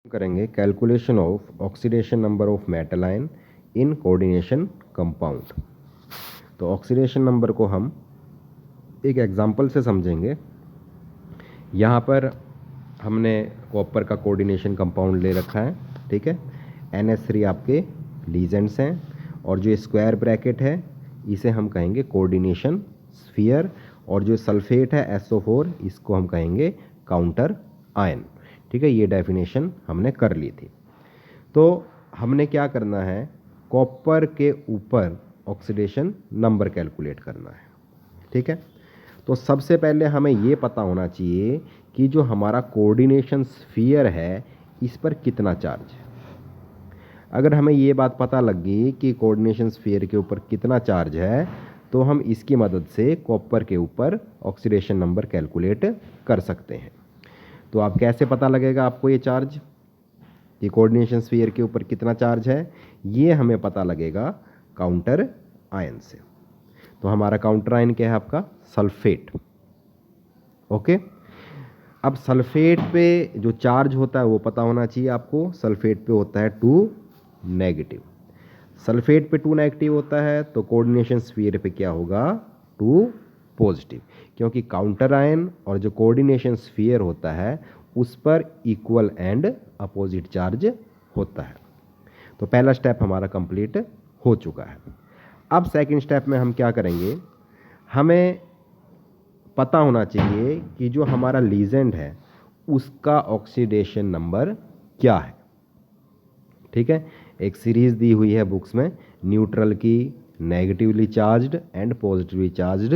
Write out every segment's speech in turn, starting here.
करेंगे calculation of oxidation number of metal ion in coordination compound. तो oxidation number को हम एक एग्जांपल से समझेंगे। यहाँ पर हमने कॉपर का कोऑर्डिनेशन कंपाउंड ले रखा है, ठीक है। NH3 आपके लीजेंड्स हैं और जो स्क्वायर ब्रैकेट है इसे हम कहेंगे कोऑर्डिनेशन स्फीयर, और जो सल्फेट है SO4 इसको हम कहेंगे काउंटर आयन, ठीक है। ये डेफिनेशन हमने कर ली थी। तो हमने क्या करना है, कॉपर के ऊपर ऑक्सीडेशन नंबर कैलकुलेट करना है, ठीक है। तो सबसे पहले हमें ये पता होना चाहिए कि जो हमारा कोऑर्डिनेशन स्फीयर है इस पर कितना चार्ज है। अगर हमें ये बात पता लग गई कि कोऑर्डिनेशन स्फीयर के ऊपर कितना चार्ज है तो हम इसकी मदद से कॉपर के ऊपर ऑक्सीडेशन नंबर कैलकुलेट कर सकते हैं। तो आप कैसे पता लगेगा आपको ये चार्ज, ये कोऑर्डिनेशन स्फीयर के ऊपर कितना चार्ज है, ये हमें पता लगेगा काउंटर आयन से। तो हमारा काउंटर आयन क्या है आपका, सल्फेट, ओके। अब सल्फेट पे जो चार्ज होता है वो पता होना चाहिए आपको। सल्फेट पे होता है 2 नेगेटिव। सल्फेट पे 2 नेगेटिव होता है तो कोऑर्डिनेशन स्फीयर पे क्या होगा, 2 पॉजिटिव, क्योंकि काउंटर आयन और जो कोऑर्डिनेशन स्फीयर होता है उस पर इक्वल एंड अपोजिट चार्ज होता है। तो पहला स्टेप हमारा कंप्लीट हो चुका है। अब सेकंड स्टेप में हम क्या करेंगे, हमें पता होना चाहिए कि जो हमारा लीजेंड है उसका ऑक्सीडेशन नंबर क्या है, ठीक है। एक सीरीज दी हुई है बुक्स में, न्यूट्रल की, negatively charged and positively charged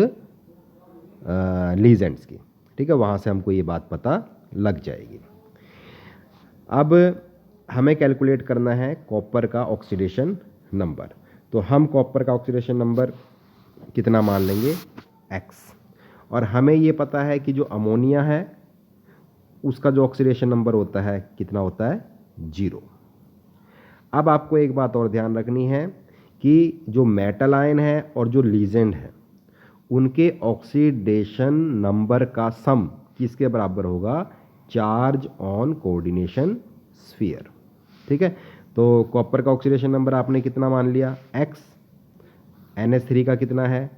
legends की, ठीक है। वहाँ से हमको ये बात पता लग जाएगी। अब हमें कैलकुलेट करना है कॉपर का ऑक्सीडेशन नंबर। तो हम कॉपर का ऑक्सीडेशन नंबर कितना मान लेंगे, X। और हमें ये पता है कि जो अमोनिया है उसका जो ऑक्सीडेशन नंबर होता है कितना होता है, 0। अब आपको एक बात और ध्यान रखनी है कि जो मेटल आयन है और जो लीजेंड है उनके ऑक्सीडेशन नंबर का सम किसके बराबर होगा, चार्ज ऑन कोऑर्डिनेशन स्फीयर, ठीक है। तो कॉपर का ऑक्सीडेशन नंबर आपने कितना मान लिया, X। NH3 का कितना है,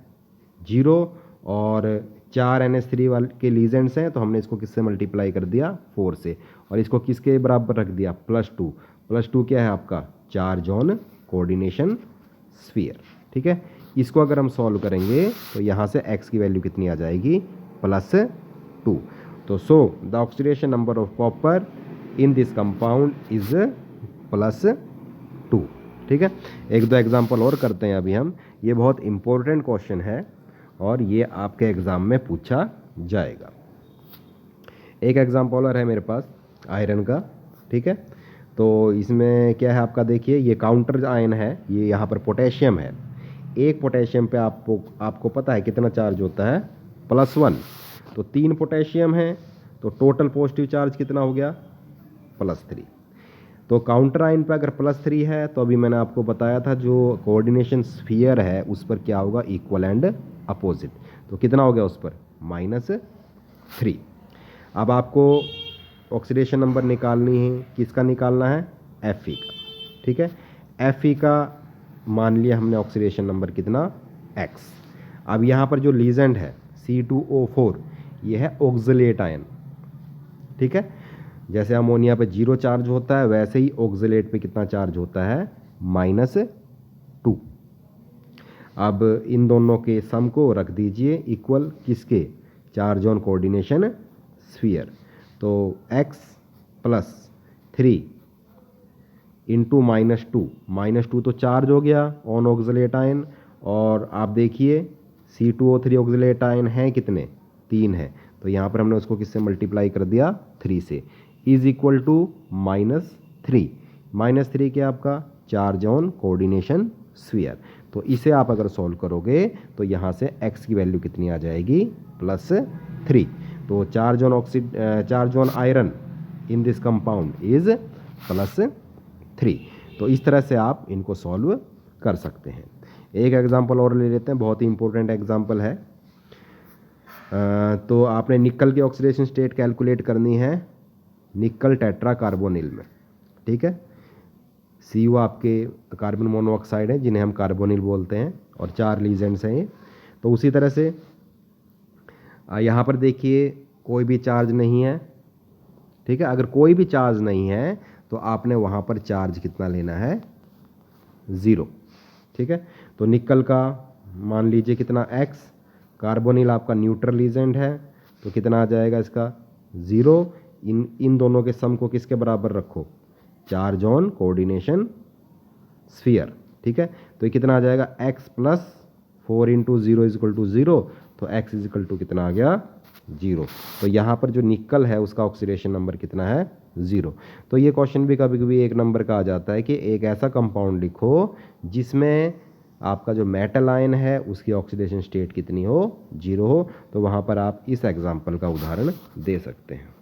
0, और 4 NH3 वाले के लीजेंड्स हैं तो हमने इसको किससे मल्टीप्लाई कर दिया, 4 से, और इसको किसके बराबर रख दिया, +2। +2 क्या है आपका, चार्ज ऑन कोऑर्डिनेशन स्फीयर, ठीक है। इसको अगर हम सॉल्व करेंगे तो यहाँ से X की वैल्यू कितनी आ जाएगी, +2। तो the oxidation number of copper in this compound is +2, ठीक है। एक दो एग्जाम्पल और करते हैं अभी हम। ये बहुत इंपॉर्टेंट क्वेश्चन है और ये आपके एग्जाम में पूछा जाएगा। एक एग्जाम्पल और है मेरे पास आयरन का, ठीक है। तो इसमें क्या है आपका, देखिए ये काउंटर आयन है, ये यहाँ पर पोटेशियम है। एक पोटेशियम पे आपको पता है कितना चार्ज होता है, +1। तो 3 पोटेशियम है तो टोटल पॉजिटिव चार्ज कितना हो गया, +3। तो काउंटर आयन पे अगर +3 है तो अभी मैंने आपको बताया था जो कोऑर्डिनेशन स्फीयर है उस पर क्या होगा, इक्वल एंड अपोजिट। तो कितना हो गया उस पर, -3। अब आपको ऑक्सीडेशन नंबर निकालनी है, किसका निकालना है, Fe का, ठीक है। Fe का मान लिया हमने ऑक्सीडेशन नंबर कितना, X। अब यहाँ पर जो लीजेंड है C2O4 ये है ऑक्सलेट आयन, ठीक है। जैसे अमोनिया पे 0 चार्ज होता है वैसे ही ऑक्सलेट पे कितना चार्ज होता है, -2। अब इन दोनों के सम को रख दीजिए इक्वल किसके, चार्ज ऑन कोऑर्डिनेशन स्फीयर। तो X +3 इंटू -2 तो चार्ज हो गया ऑन ऑक्सलेट आयन, और आप देखिए C2O3 ऑक्सलेट आयन है कितने, 3 है। तो यहाँ पर हमने उसको किससे मल्टीप्लाई कर दिया, 3 से, इज इक्वल टू -3। -3 क्या आपका, चार्ज ऑन कोऑर्डिनेशन स्फीयर। तो इसे आप अगर सॉल्व करोगे तो यहाँ से X की वैल्यू कितनी आ जाएगी, +3। तो charge on iron in this compound is +3। तो इस तरह से आप इनको सॉल्व कर सकते हैं। एक एग्जांपल और ले लेते हैं, बहुत ही इंपॉर्टेंट एग्जांपल है। तो आपने निकल की ऑक्सीडेशन स्टेट कैलकुलेट करनी है निकल टेट्रा कार्बोनिल में, ठीक है। Cu आपके कार्बन मोनोऑक्साइड है जिन्हें हम कार्बोनिल बोलते हैं, और 4 लीजेंड्स हैं ये। तो उसी तरह से यहाँ पर देखिए कोई भी चार्ज नहीं है, ठीक है। अगर कोई भी चार्ज नहीं है तो आपने वहाँ पर चार्ज कितना लेना है, 0, ठीक है। तो निकल का मान लीजिए कितना X, कार्बोनिल आपका न्यूट्रल लीजेंड है तो कितना आ जाएगा इसका 0। इन दोनों के सम को किसके बराबर रखो, चार्ज ऑन कोऑर्डिनेशन स्फीयर, ठीक है। तो ये कितना आ जाएगा x plus 4 into 0 is equal to 0, तो x इज इक्वल टू कितना आ गया 0। तो यहाँ पर जो निकल है उसका ऑक्सीडेशन नंबर कितना है 0। तो ये क्वेश्चन भी कभी कभी एक नंबर का आ जाता है कि एक ऐसा कंपाउंड लिखो जिसमें आपका जो मेटल आयन है उसकी ऑक्सीडेशन स्टेट कितनी हो, 0 हो। तो वहाँ पर आप इस एग्जाम्पल का उदाहरण दे सकते हैं।